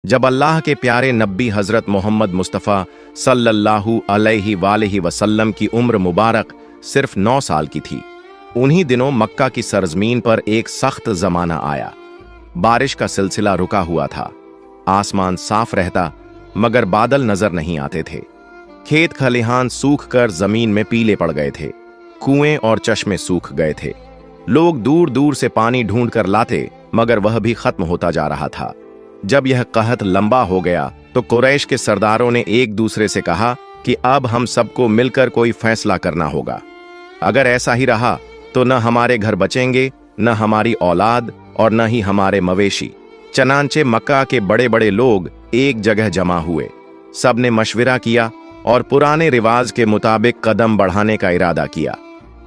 जब अल्लाह के प्यारे नबी हजरत मोहम्मद मुस्तफ़ा सल्लल्लाहु अलैहि वसल्लम की उम्र मुबारक सिर्फ 9 साल की थी, उन्हीं दिनों मक्का की सरजमीन पर एक सख्त जमाना आया। बारिश का सिलसिला रुका हुआ था। आसमान साफ रहता मगर बादल नजर नहीं आते थे। खेत खलिहान सूख कर जमीन में पीले पड़ गए थे। कुएं और चश्मे सूख गए थे। लोग दूर दूर से पानी ढूंढ कर लाते मगर वह भी खत्म होता जा रहा था। जब यह कहत लंबा हो गया तो कुरैश के सरदारों ने एक दूसरे से कहा कि अब हम सबको मिलकर कोई फैसला करना होगा। अगर ऐसा ही रहा तो न हमारे घर बचेंगे, न हमारी औलाद और न ही हमारे मवेशी। चनांचे मक्का के बड़े बड़े लोग एक जगह जमा हुए। सबने मशविरा किया और पुराने रिवाज के मुताबिक कदम बढ़ाने का इरादा किया।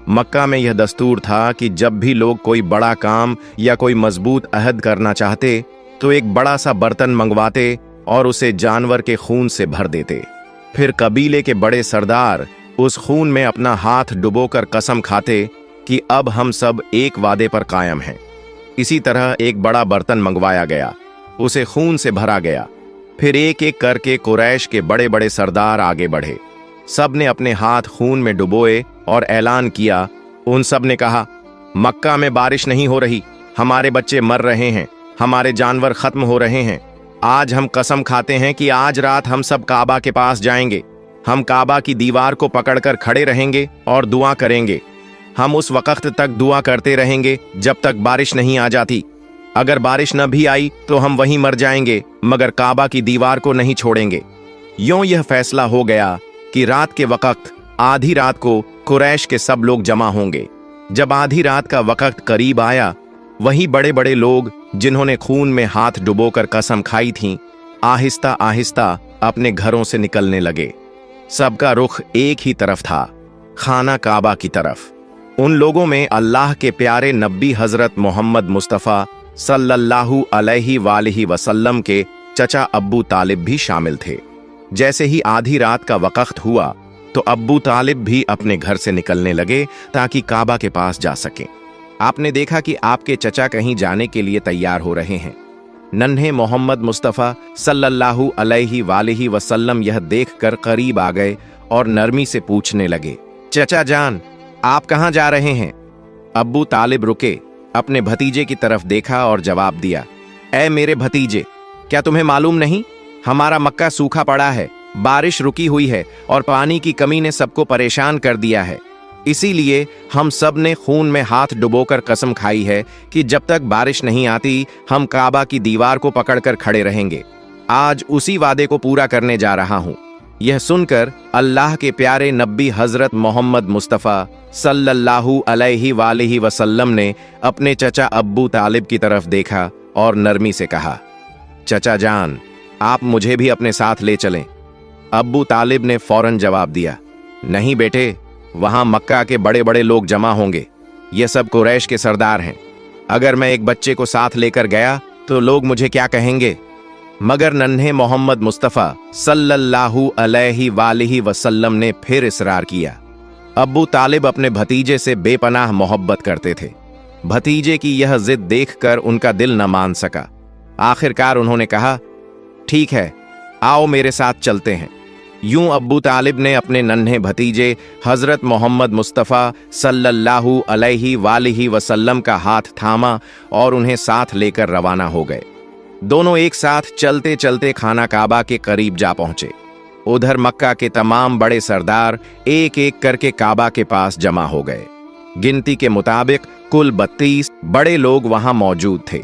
मक्का में यह दस्तूर था कि जब भी लोग कोई बड़ा काम या कोई मजबूत अहद करना चाहते तो एक बड़ा सा बर्तन मंगवाते और उसे जानवर के खून से भर देते। फिर कबीले के बड़े सरदार उस खून में अपना हाथ डुबोकर कसम खाते कि अब हम सब एक वादे पर कायम हैं। इसी तरह एक बड़ा बर्तन मंगवाया गया, उसे खून से भरा गया। फिर एक एक करके कुरैश के बड़े बड़े सरदार आगे बढ़े। सब ने अपने हाथ खून में डुबोए और ऐलान किया। उन सब ने कहा, मक्का में बारिश नहीं हो रही, हमारे बच्चे मर रहे हैं, हमारे जानवर खत्म हो रहे हैं। आज हम कसम खाते हैं कि आज रात हम सब काबा के पास जाएंगे। हम काबा की दीवार को पकड़कर खड़े रहेंगे और दुआ करेंगे। हम उस वक्त तक दुआ करते रहेंगे जब तक बारिश नहीं आ जाती। अगर बारिश न भी आई तो हम वहीं मर जाएंगे मगर काबा की दीवार को नहीं छोड़ेंगे। यूं यह फैसला हो गया कि रात के वक्त आधी रात को कुरैश के सब लोग जमा होंगे। जब आधी रात का वक्त करीब आया, वही बड़े बड़े लोग जिन्होंने खून में हाथ डुबोकर कसम खाई थी, आहिस्ता आहिस्ता अपने घरों से निकलने लगे। सबका रुख एक ही तरफ था, खाना काबा की तरफ। उन लोगों में अल्लाह के प्यारे नबी हजरत मोहम्मद मुस्तफ़ा सल्लल्लाहु अलैहि वसल्लम के चचा अब्बू तालिब भी शामिल थे। जैसे ही आधी रात का वक्त हुआ तो अब्बू तालिब भी अपने घर से निकलने लगे ताकि काबा के पास जा सकें। आपने देखा कि आपके चचा कहीं जाने के लिए तैयार हो रहे हैं। नन्हे मोहम्मद मुस्तफ़ा सल्लल्लाहु अलैहि वसल्लम यह देखकर करीब आ गए और नरमी से पूछने लगे, चचा जान, आप कहाँ जा रहे हैं? अब्बू तालिब रुके, अपने भतीजे की तरफ देखा और जवाब दिया, ऐ मेरे भतीजे, क्या तुम्हें मालूम नहीं, हमारा मक्का सूखा पड़ा है, बारिश रुकी हुई है और पानी की कमी ने सबको परेशान कर दिया है। इसीलिए हम सब ने खून में हाथ डुबोकर कसम खाई है कि जब तक बारिश नहीं आती हम काबा की दीवार को पकड़कर खड़े रहेंगे। आज उसी वादे को पूरा करने जा रहा हूँ। यह सुनकर अल्लाह के प्यारे नबी हजरत मोहम्मद मुस्तफ़ा सल्लल्लाहु अलैहि वसल्लम ने अपने चचा अब्बू तालिब की तरफ देखा और नरमी से कहा, चचा जान, आप मुझे भी अपने साथ ले चलें। अब्बू तालिब ने फौरन जवाब दिया, नहीं बेटे, वहां मक्का के बड़े बड़े लोग जमा होंगे। ये सब कुरैश के सरदार हैं। अगर मैं एक बच्चे को साथ लेकर गया तो लोग मुझे क्या कहेंगे? मगर नन्हे मोहम्मद मुस्तफ़ा सल्लल्लाहु अलैहि वसल्लम ने फिर इसरार किया। अब्बू तालिब अपने भतीजे से बेपनाह मोहब्बत करते थे। भतीजे की यह जिद देखकर उनका दिल न मान सका। आखिरकार उन्होंने कहा, ठीक है, आओ मेरे साथ चलते हैं। यूं अब्बू तालिब ने अपने नन्हे भतीजे हजरत मोहम्मद मुस्तफ़ा सल्लल्लाहु अलैहि वसल्लम का हाथ थामा और उन्हें साथ लेकर रवाना हो गए। दोनों एक साथ चलते चलते खाना काबा के करीब जा पहुंचे। उधर मक्का के तमाम बड़े सरदार एक एक करके काबा के पास जमा हो गए। गिनती के मुताबिक कुल 32 बड़े लोग वहां मौजूद थे।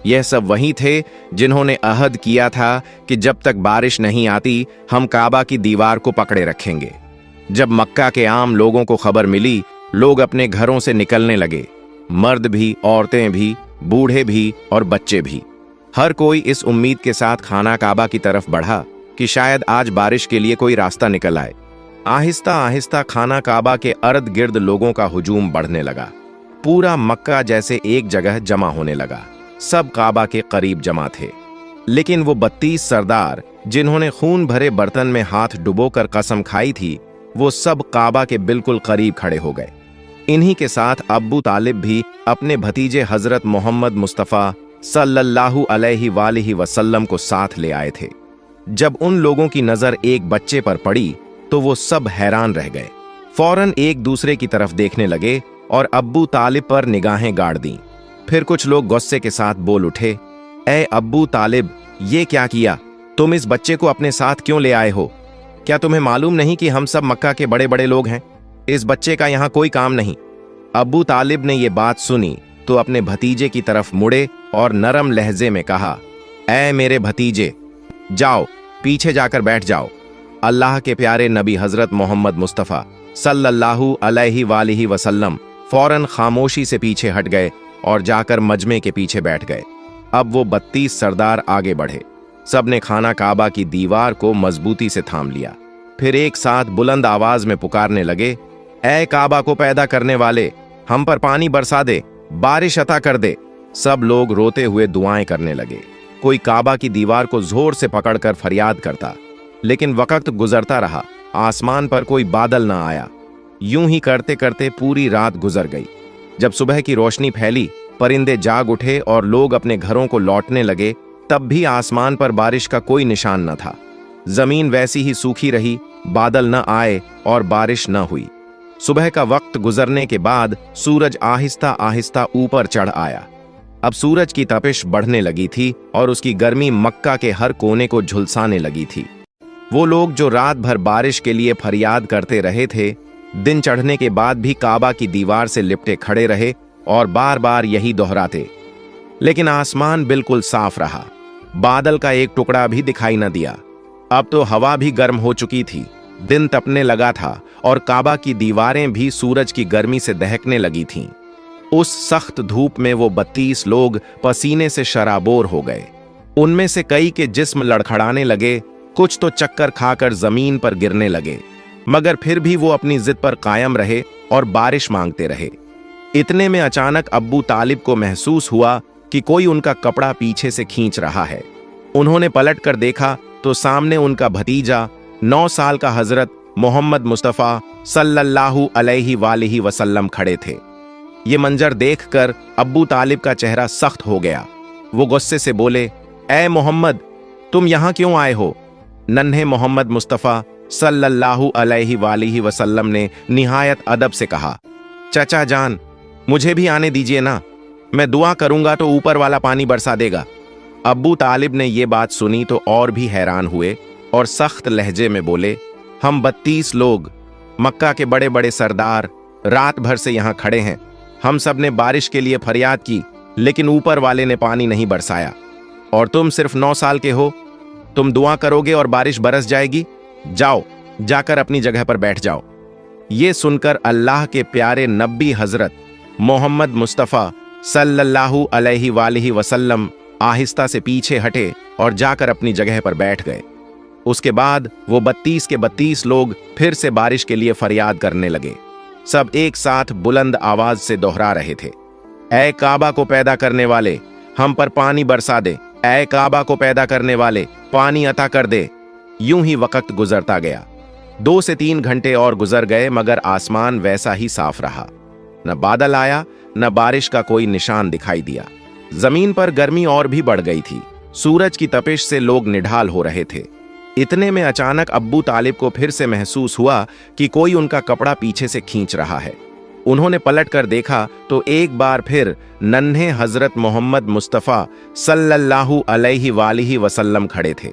यह सब वही थे जिन्होंने अहद किया था कि जब तक बारिश नहीं आती हम काबा की दीवार को पकड़े रखेंगे। जब मक्का के आम लोगों को खबर मिली, लोग अपने घरों से निकलने लगे। मर्द भी, औरतें भी, बूढ़े भी और बच्चे भी। हर कोई इस उम्मीद के साथ खाना काबा की तरफ बढ़ा कि शायद आज बारिश के लिए कोई रास्ता निकल आए। आहिस्ता आहिस्ता खाना काबा के अर्द गिर्द लोगों का हुजूम बढ़ने लगा। पूरा मक्का जैसे एक जगह जमा होने लगा। सब काबा के करीब जमा थे। लेकिन वो 32 सरदार जिन्होंने खून भरे बर्तन में हाथ डुबोकर कसम खाई थी, वो सब काबा के बिल्कुल करीब खड़े हो गए। इन्हीं के साथ अब्बू तालिब भी अपने भतीजे हजरत मोहम्मद मुस्तफ़ा सल्लल्लाहु अलैहि वसल्लम को साथ ले आए थे। जब उन लोगों की नजर एक बच्चे पर पड़ी तो वो सब हैरान रह गए। फौरन एक दूसरे की तरफ देखने लगे और अब्बू तालिब पर निगाहें गाड़ दी। फिर कुछ लोग गुस्से के साथ बोल उठे, ए अब्बू तालिब, ये क्या किया? तुम इस बच्चे को अपने साथ क्यों ले आए हो? क्या तुम्हें मालूम नहीं कि हम सब मक्का के बड़े बड़े लोग हैं? इस बच्चे का यहाँ कोई काम नहीं। अब्बू तालिब ने ये बात सुनी तो अपने भतीजे की तरफ मुड़े और नरम लहजे में कहा, ऐ मेरे भतीजे, जाओ पीछे जाकर बैठ जाओ। अल्लाह के प्यारे नबी हजरत मोहम्मद मुस्तफ़ा सल्लल्लाहु अलैहि वसल्लम फौरन खामोशी से पीछे हट गए और जाकर मजमे के पीछे बैठ गए। अब वो 32 सरदार आगे बढ़े। सबने खाना काबा की दीवार को मजबूती से थाम लिया। फिर एक साथ बुलंद आवाज में पुकारने लगे, ऐ काबा को पैदा करने वाले, हम पर पानी बरसा दे, बारिश अता कर दे। सब लोग रोते हुए दुआएं करने लगे। कोई काबा की दीवार को जोर से पकड़कर फरियाद करता, लेकिन वक्त गुजरता रहा, आसमान पर कोई बादल ना आया। यूं ही करते करते पूरी रात गुजर गई। जब सुबह की रोशनी फैली, परिंदे जाग उठे और लोग अपने घरों को लौटने लगे, तब भी आसमान पर बारिश का कोई निशान न था। जमीन वैसी ही सूखी रही, बादल न आए और बारिश न हुई। सुबह का वक्त गुजरने के बाद सूरज आहिस्ता आहिस्ता ऊपर चढ़ आया। अब सूरज की तपिश बढ़ने लगी थी और उसकी गर्मी मक्का के हर कोने को झुलसाने लगी थी। वो लोग जो रात भर बारिश के लिए फरियाद करते रहे थे, दिन चढ़ने के बाद भी काबा की दीवार से लिपटे खड़े रहे और बार बार यही दोहराते। लेकिन आसमान बिल्कुल साफ रहा, बादल का एक टुकड़ा भी दिखाई न दिया। अब तो हवा भी गर्म हो चुकी थी, दिन तपने लगा था और काबा की दीवारें भी सूरज की गर्मी से दहकने लगी थीं। उस सख्त धूप में वो 32 लोग पसीने से शराबोर हो गए। उनमें से कई के जिस्म लड़खड़ाने लगे, कुछ तो चक्कर खाकर जमीन पर गिरने लगे, मगर फिर भी वो अपनी जिद पर कायम रहे और बारिश मांगते रहे। इतने में अचानक अब्बू तालिब को महसूस हुआ कि कोई उनका कपड़ा पीछे से खींच रहा है। उन्होंने पलट कर देखा तो सामने उनका भतीजा 9 साल का हजरत मोहम्मद मुस्तफ़ा सल्लल्लाहु अलैहि वसल्लम खड़े थे। ये मंजर देखकर अब्बू तालिब का चेहरा सख्त हो गया। वो गुस्से से बोले, ऐ मोहम्मद, तुम यहां क्यों आए हो? नन्हे मोहम्मद मुस्तफ़ा सल्लल्लाहु अलैहि वसल्लम ने निहायत अदब से कहा, चचा जान, मुझे भी आने दीजिए ना, मैं दुआ करूंगा तो ऊपर वाला पानी बरसा देगा। अब्बू तालिब ने ये बात सुनी तो और भी हैरान हुए और सख्त लहजे में बोले, हम 32 लोग, मक्का के बड़े बड़े सरदार, रात भर से यहाँ खड़े हैं। हम सब ने बारिश के लिए फरियाद की, लेकिन ऊपर वाले ने पानी नहीं बरसाया। और तुम सिर्फ 9 साल के हो, तुम दुआ करोगे और बारिश बरस जाएगी? जाओ, जाकर अपनी जगह पर बैठ जाओ। ये सुनकर अल्लाह के प्यारे नबी हजरत मोहम्मद मुस्तफ़ा सल्लल्लाहु अलैहि वसल्लम आहिस्ता से पीछे हटे और जाकर अपनी जगह पर बैठ गए। उसके बाद वो 32 के 32 लोग फिर से बारिश के लिए फरियाद करने लगे। सब एक साथ बुलंद आवाज से दोहरा रहे थे, ऐ काबा को पैदा करने वाले, हम पर पानी बरसा दे। ऐ काबा को पैदा करने वाले, पानी अता कर दे। यूं ही वक्त गुजरता गया। 2 से 3 घंटे और गुजर गए, मगर आसमान वैसा ही साफ रहा। न बादल आया, न बारिश का कोई निशान दिखाई दिया। जमीन पर गर्मी और भी बढ़ गई थी। सूरज की तपिश से लोग निढाल हो रहे थे। इतने में अचानक अब्बू तालिब को फिर से महसूस हुआ कि कोई उनका कपड़ा पीछे से खींच रहा है। उन्होंने पलट कर देखा तो एक बार फिर नन्हे हजरत मोहम्मद मुस्तफ़ा सल्लल्लाहु अलैहि वसल्लम खड़े थे।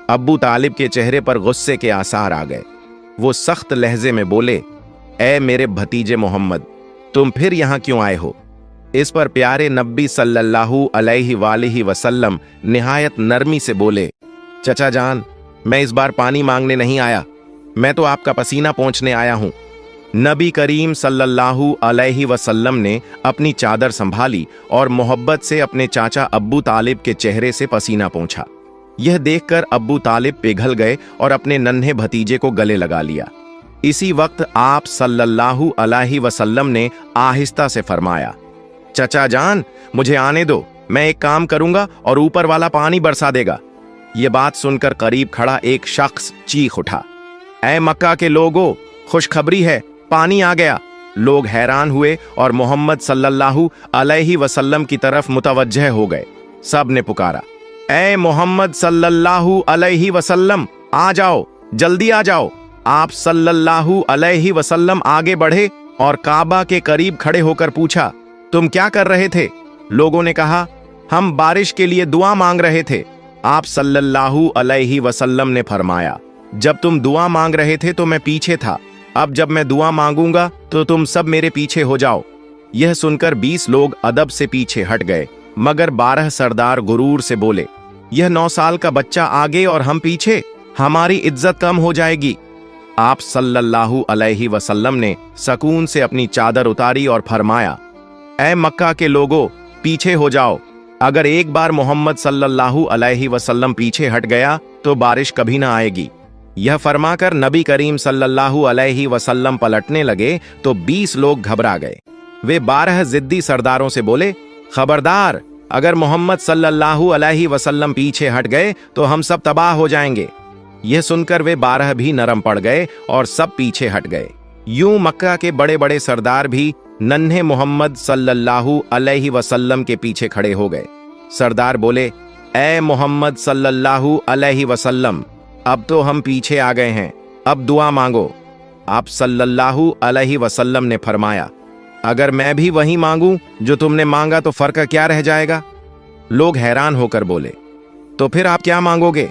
अब्बू तालिब के चेहरे पर गुस्से के आसार आ गए। वो सख्त लहजे में बोले, ऐ मेरे भतीजे मोहम्मद, तुम फिर यहां क्यों आए हो? इस पर प्यारे नबी सल्लल्लाहु अलैहि वसल्लम निहायत नरमी से बोले, चचा जान, मैं इस बार पानी मांगने नहीं आया, मैं तो आपका पसीना पोंछने आया हूं। नबी करीम सल्लल्लाहु अलैहि वसल्लम ने अपनी चादर संभाली और मोहब्बत से अपने चाचा अब्बू तालिब के चेहरे से पसीना पोंछा। यह देखकर अब्बू तालिब पिघल गए और अपने नन्हे भतीजे को गले लगा लिया। इसी वक्त आप सल्लल्लाहु अलैहि वसल्लम ने आहिस्ता से फरमाया, चचा जान, मुझे आने दो, मैं एक काम करूंगा और ऊपर वाला पानी बरसा देगा। यह बात सुनकर करीब खड़ा एक शख्स चीख उठा, ऐ मक्का के लोगों, खुशखबरी है, पानी आ गया। लोग हैरान हुए और मोहम्मद सल्लल्लाहु अलैहि वसल्लम की तरफ मुतवज्जह हो गए। सब ने पुकारा, ए मोहम्मद सल्लल्लाहु अलैहि वसल्लम, आ जाओ, जल्दी आ जाओ। आप सल्लल्लाहु अलैहि वसल्लम आगे बढ़े और काबा के करीब खड़े होकर पूछा, तुम क्या कर रहे थे? लोगों ने कहा, हम बारिश के लिए दुआ मांग रहे थे। आप सल्लल्लाहु अलैहि वसल्लम ने फरमाया, जब तुम दुआ मांग रहे थे तो मैं पीछे था, अब जब मैं दुआ मांगूंगा तो तुम सब मेरे पीछे हो जाओ। यह सुनकर 20 लोग अदब से पीछे हट गए, मगर 12 सरदार गुरूर से बोले, यह 9 साल का बच्चा आगे और हम पीछे, हमारी इज्जत कम हो जाएगी। आप सल्लल्लाहु अलैहि वसल्लम ने सकून से अपनी चादर उतारी और फरमाया, ऐ मक्का के लोगों, पीछे हो जाओ। अगर एक बार मोहम्मद सल्लल्लाहु अलैहि वसल्लम पीछे हट गया तो बारिश कभी ना आएगी। यह फरमाकर नबी करीम सल्लल्लाहु अलैहि वसल्लम पलटने लगे तो 20 लोग घबरा गए। वे 12 जिद्दी सरदारों से बोले, खबरदार, अगर मोहम्मद सल्लल्लाहु अलैहि वसल्लम पीछे हट गए तो हम सब तबाह हो जाएंगे। यह सुनकर वे 12 भी नरम पड़ गए और सब पीछे हट गए। यूं मक्का के बड़े बड़े सरदार भी नन्हे मोहम्मद सल्लल्लाहु अलैहि वसल्लम के पीछे खड़े हो गए। सरदार बोले, ए मोहम्मद सल्लल्लाहु अलैहि वसल्लम, अब तो हम पीछे आ गए हैं, अब दुआ मांगो। आप सल्लल्लाहु अलैहि वसल्लम ने फरमाया, अगर मैं भी वही मांगूं जो तुमने मांगा तो फर्क क्या रह जाएगा? लोग हैरान होकर बोले, तो फिर आप क्या मांगोगे?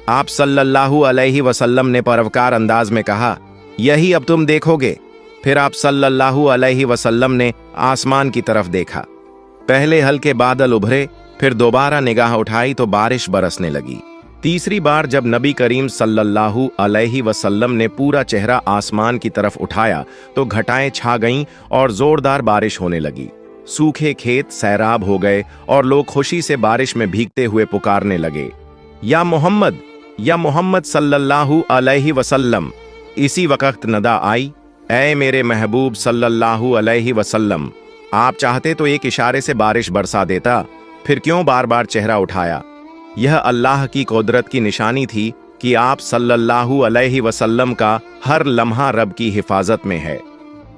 आप सल्लल्लाहु अलैहि वसल्लम ने परोपकार अंदाज में कहा, यही अब तुम देखोगे। फिर आप सल्लल्लाहु अलैहि वसल्लम ने आसमान की तरफ देखा। पहले हल्के बादल उभरे, फिर दोबारा निगाह उठाई तो बारिश बरसने लगी। तीसरी बार जब नबी करीम सल्लल्लाहु अलैहि वसल्लम ने पूरा चेहरा आसमान की तरफ उठाया तो घटाएं छा गईं और जोरदार बारिश होने लगी। सूखे खेत सैराब हो गए और लोग खुशी से बारिश में भीगते हुए पुकारने लगे, या मोहम्मद सल्लल्लाहु अलैहि वसल्लम। इसी वक्त नदा आई, ऐ मेरे महबूब सल्लल्लाहु अलैहि वसल्लम, आप चाहते तो एक इशारे से बारिश बरसा देता, फिर क्यों बार बार चेहरा उठाया? यह अल्लाह की कुदरत की निशानी थी कि आप सल्लल्लाहु अलैहि वसल्लम का हर लम्हा रब की हिफाजत में है।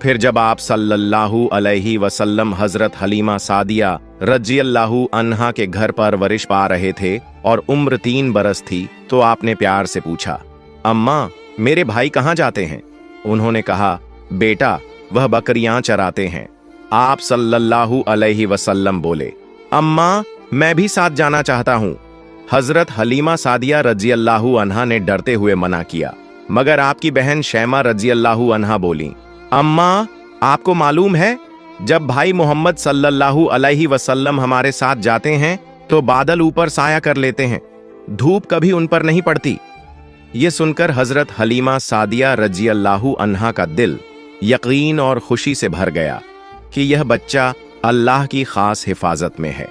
फिर जब आप सल्लल्लाहु अलैहि वसल्लम हजरत हलीमा सादिया रज़ियल्लाहु अन्हा के घर परवरिश पा रहे थे और उम्र 3 बरस थी, तो आपने प्यार से पूछा, अम्मा, मेरे भाई कहाँ जाते हैं? उन्होंने कहा, बेटा, वह बकरियां चराते हैं। आप सल्लल्लाहु अलैहि वसल्लम बोले, अम्मा, मैं भी साथ जाना चाहता हूँ। हजरत हलीमा सादिया रज़ियल्लाहु अन्हा ने डरते हुए मना किया, मगर आपकी बहन शैमा रज़ियल्लाहु अन्हा बोली, अम्मा, आपको मालूम है, जब भाई मोहम्मद सल्लल्लाहु अलैहि वसल्लम हमारे साथ जाते हैं तो बादल ऊपर साया कर लेते हैं, धूप कभी उन पर नहीं पड़ती। ये सुनकर हजरत हलीमा सादिया रज़ियल्लाहु अन्हा का दिल यकीन और खुशी से भर गया कि यह बच्चा अल्लाह की खास हिफाजत में है।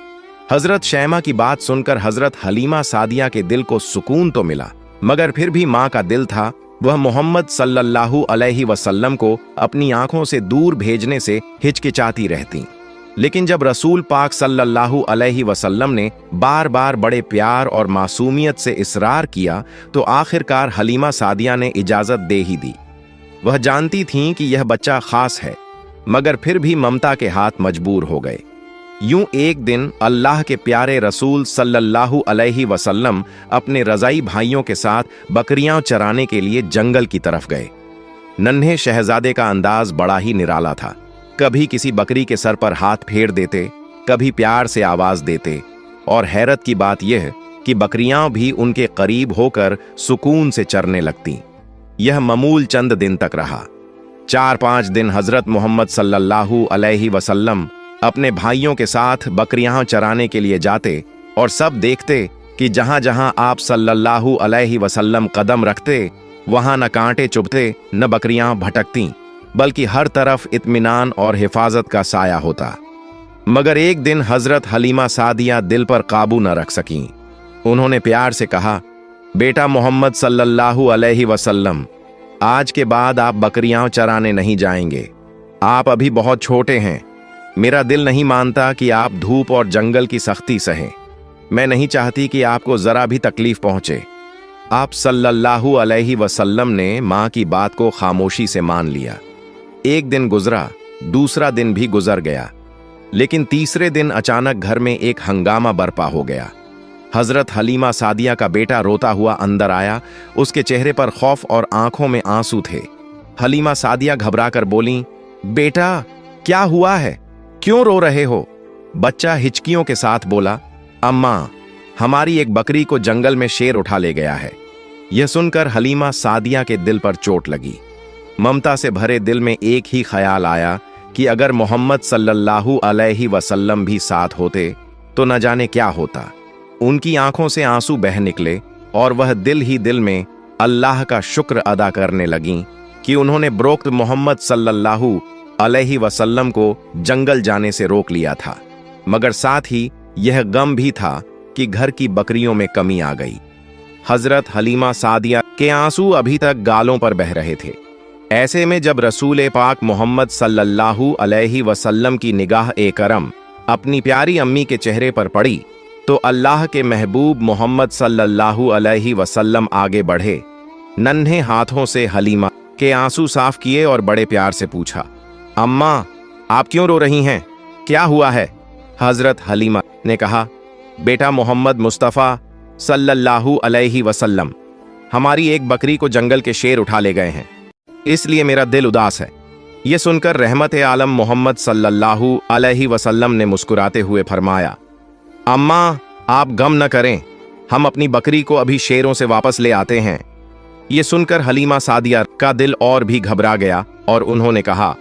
हजरत शैमा की बात सुनकर हजरत हलीमा सादिया के दिल को सुकून तो मिला, मगर फिर भी मां का दिल था, वह मोहम्मद सल्लल्लाहु अलैहि वसल्लम को अपनी आंखों से दूर भेजने से हिचकिचाती रहती। लेकिन जब रसूल पाक सल्लल्लाहु अलैहि वसल्लम ने बार बार बड़े प्यार और मासूमियत से इसरार किया तो आखिरकार हलीमा सादिया ने इजाजत दे ही दी। वह जानती थीं कि यह बच्चा खास है, मगर फिर भी ममता के हाथ मजबूर हो गए। यूं एक दिन अल्लाह के प्यारे रसूल सल्लल्लाहु अलैहि वसल्लम अपने रज़ाई भाइयों के साथ बकरियां चराने के लिए जंगल की तरफ गए। नन्हे शहजादे का अंदाज बड़ा ही निराला था। कभी किसी बकरी के सर पर हाथ फेर देते, कभी प्यार से आवाज देते, और हैरत की बात यह कि बकरियां भी उनके करीब होकर सुकून से चरने लगतीं। यह मामूल चंद दिन तक रहा। 4-5 दिन हजरत मोहम्मद सल्लल्लाहु अलैहि वसल्लम अपने भाइयों के साथ बकरियां चराने के लिए जाते और सब देखते कि जहां जहां आप सल्लल्लाहु अलैहि वसल्लम कदम रखते वहां न कांटे चुभते न बकरियां भटकतीं, बल्कि हर तरफ इत्मीनान और हिफाजत का साया होता। मगर एक दिन हजरत हलीमा सादिया दिल पर काबू न रख सकीं। उन्होंने प्यार से कहा, बेटा मोहम्मद सल्लल्लाहु अलैहि वसल्लम, आज के बाद आप बकरियां चराने नहीं जाएंगे। आप अभी बहुत छोटे हैं। मेरा दिल नहीं मानता कि आप धूप और जंगल की सख्ती सहें। मैं नहीं चाहती कि आपको जरा भी तकलीफ पहुंचे। आप सल्लल्लाहु अलैहि वसल्लम ने मां की बात को खामोशी से मान लिया। एक दिन गुजरा, दूसरा दिन भी गुजर गया। लेकिन तीसरे दिन अचानक घर में एक हंगामा बरपा हो गया। हजरत हलीमा सादिया का बेटा रोता हुआ अंदर आया। उसके चेहरे पर खौफ और आंखों में आंसू थे। हलीमा सादिया घबराकर बोली, बेटा क्या हुआ है, क्यों रो रहे हो? बच्चा हिचकियों के साथ बोला, अम्मा, हमारी एक बकरी को जंगल में शेर उठा ले गया है। यह सुनकर हलीमा सादिया के दिल पर चोट लगी। ममता से भरे दिल में एक ही ख्याल आया कि अगर मोहम्मद सल्लल्लाहु अलैहि वसल्लम भी साथ होते तो न जाने क्या होता। उनकी आंखों से आंसू बह निकले और वह दिल ही दिल में अल्लाह का शुक्र अदा करने लगीं कि उन्होंने ब्रोक्त मोहम्मद सल्लल्लाहु अलैहि वसल्लम को जंगल जाने से रोक लिया था। मगर साथ ही यह गम भी था कि घर की बकरियों में कमी आ गई। हजरत हलीमा सादिया के आंसू अभी तक गालों पर बह रहे थे। ऐसे में जब रसूल पाक मोहम्मद सल्लल्लाहु अलैहि वसल्लम की निगाह ए करम अपनी प्यारी अम्मी के चेहरे पर पड़ी तो अल्लाह के महबूब मोहम्मद सल्लल्लाहु अलैहि वसल्लम आगे बढ़े, नन्हे हाथों से हलीमा के आंसू साफ किए और बड़े प्यार से पूछा, अम्मा, आप क्यों रो रही हैं? क्या हुआ है? हजरत हलीमा ने कहा, बेटा मोहम्मद मुस्तफ़ा सल्लल्लाहु अलैहि वसल्लम हमारी एक बकरी को जंगल के शेर उठा ले गए हैं, इसलिए मेरा दिल उदास है। यह सुनकर रहमत आलम मोहम्मद सल्लल्लाहु अलैहि वसल्लम ने मुस्कुराते हुए फरमाया, अम्मा, आप गम न करें, हम अपनी बकरी को अभी शेरों से वापस ले आते हैं। यह सुनकर हलीमा सादिया का दिल और भी घबरा गया और उन्होंने कहा,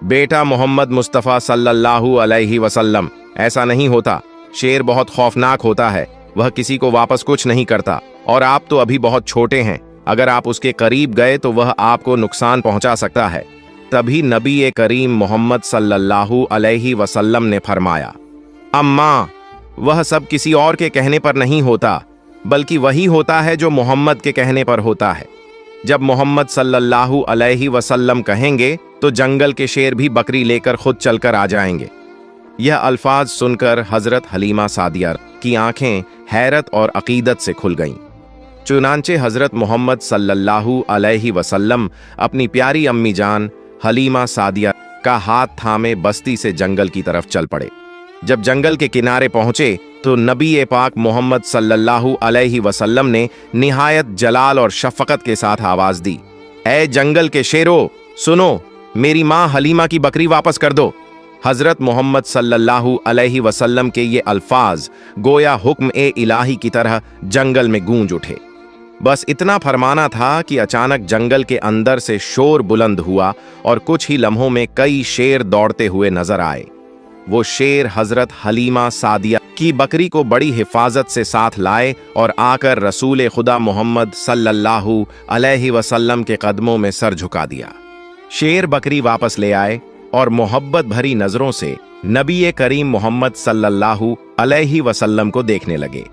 बेटा मोहम्मद मुस्तफ़ा सल्लल्लाहु अलैहि वसल्लम, ऐसा नहीं होता। शेर बहुत खौफनाक होता है, वह किसी को वापस कुछ नहीं करता और आप तो अभी बहुत छोटे हैं। अगर आप उसके करीब गए तो वह आपको नुकसान पहुंचा सकता है। तभी नबी करीम मोहम्मद सल्लल्लाहु अलैहि वसल्लम ने फरमाया, अम्मा, वह सब किसी और के कहने पर नहीं होता, बल्कि वही होता है जो मोहम्मद के कहने पर होता है। जब मोहम्मद सल्लल्लाहु अलैहि वसल्लम कहेंगे तो जंगल के शेर भी बकरी लेकर खुद चलकर आ जाएंगे। यह अल्फाज सुनकर हजरत हलीमा सादिया की आंखें हैरत और अकीदत से खुल गईं। चुनांचे हजरत मोहम्मद सल्लल्लाहु अलैहि वसल्लम अपनी प्यारी अम्मी जान हलीमा सादिया का हाथ थामे बस्ती से जंगल की तरफ चल पड़े। जब जंगल के किनारे पहुंचे तो नबी पाक मोहम्मद सल्लल्लाहु अलैहि वसल्लम ने निहायत जलाल और शफकत के साथ आवाज दी, ऐ जंगल के शेरों, सुनो, मेरी मां हलीमा की बकरी वापस कर दो। हजरत मोहम्मद सल्लल्लाहु अलैहि वसल्लम के ये अल्फाज गोया हुक्म इलाही की तरह जंगल में गूंज उठे। बस इतना फरमाना था कि अचानक जंगल के अंदर से शोर बुलंद हुआ और कुछ ही लम्हों में कई शेर दौड़ते हुए नजर आए। वो शेर हजरत हलीमा सादिया की बकरी को बड़ी हिफाजत से साथ लाए और आकर रसूल खुदा मोहम्मद सल्लल्लाहु अलैहि वसल्लम के कदमों में सर झुका दिया। शेर बकरी वापस ले आए और मोहब्बत भरी नजरों से नबी करीम मोहम्मद सल्लल्लाहु अलैहि वसल्लम को देखने लगे।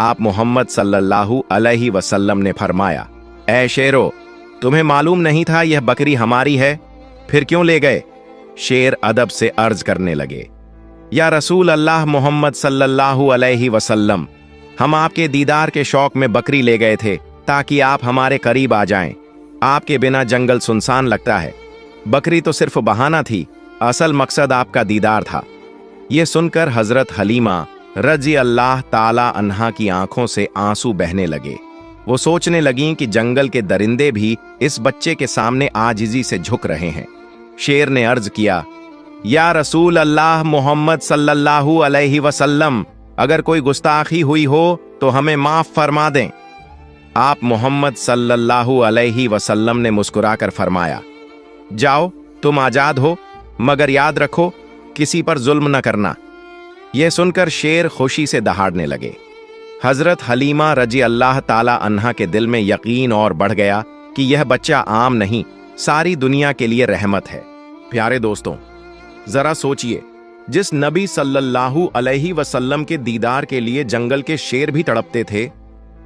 आप मोहम्मद सल्लल्लाहु अलैहि वसल्लम ने फरमाया, ऐ शेरो, तुम्हें मालूम नहीं था यह बकरी हमारी है, फिर क्यों ले गए? शेर अदब से अर्ज करने लगे, या रसूल अल्लाह मोहम्मद सल्लल्लाहु अलैहि वसल्लम, हम आपके दीदार के शौक में बकरी ले गए थे ताकि आप हमारे करीब आ जाएं। आपके बिना जंगल सुनसान लगता है। बकरी तो सिर्फ बहाना थी, असल मकसद आपका दीदार था। यह सुनकर हजरत हलीमा रजी अल्लाह ताला अन्हा की आंखों से आंसू बहने लगे। वो सोचने लगीं कि जंगल के दरिंदे भी इस बच्चे के सामने आजिजी से झुक रहे हैं। शेर ने अर्ज किया, या रसूल अल्लाह मोहम्मद सल्लल्लाहु अलैहि वसल्लम, अगर कोई गुस्ताखी हुई हो तो हमें माफ फरमा दें। आप मोहम्मद सल्लल्लाहु अलैहि वसल्लम ने मुस्कुराकर फरमाया, जाओ, तुम आजाद हो, मगर याद रखो किसी पर जुल्म न करना। यह सुनकर शेर खुशी से दहाड़ने लगे। हजरत हलीमा रजी अल्लाह ताला अन्हा के दिल में यकीन और बढ़ गया कि यह बच्चा आम नहीं, सारी दुनिया के लिए रहमत है। प्यारे दोस्तों, जरा सोचिए, जिस नबी सल्लल्लाहु अलैहि वसल्लम के दीदार के लिए जंगल के शेर भी तड़पते थे,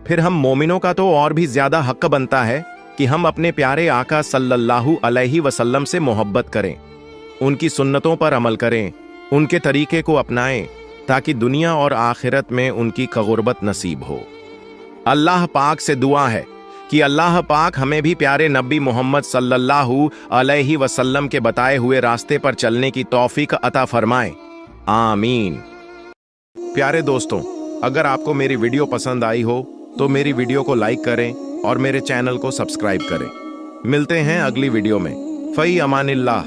फिर हम मोमिनों का तो और भी ज्यादा हक बनता है कि हम अपने प्यारे आका सल्लल्लाहु अलैहि वसल्लम से मोहब्बत करें, उनकी सुन्नतों पर अमल करें, उनके तरीके को अपनाएं, ताकि दुनिया और आखिरत में उनकी गुर्बत नसीब हो। अल्लाह पाक से दुआ है कि अल्लाह पाक हमें भी प्यारे नबी मोहम्मद सल्लल्लाहु अलैहि वसल्लम के बताए हुए रास्ते पर चलने की तौफीक अता फरमाए। आमीन। प्यारे दोस्तों, अगर आपको मेरी वीडियो पसंद आई हो तो मेरी वीडियो को लाइक करें और मेरे चैनल को सब्सक्राइब करें। मिलते हैं अगली वीडियो में। फई अमानिल्लाह।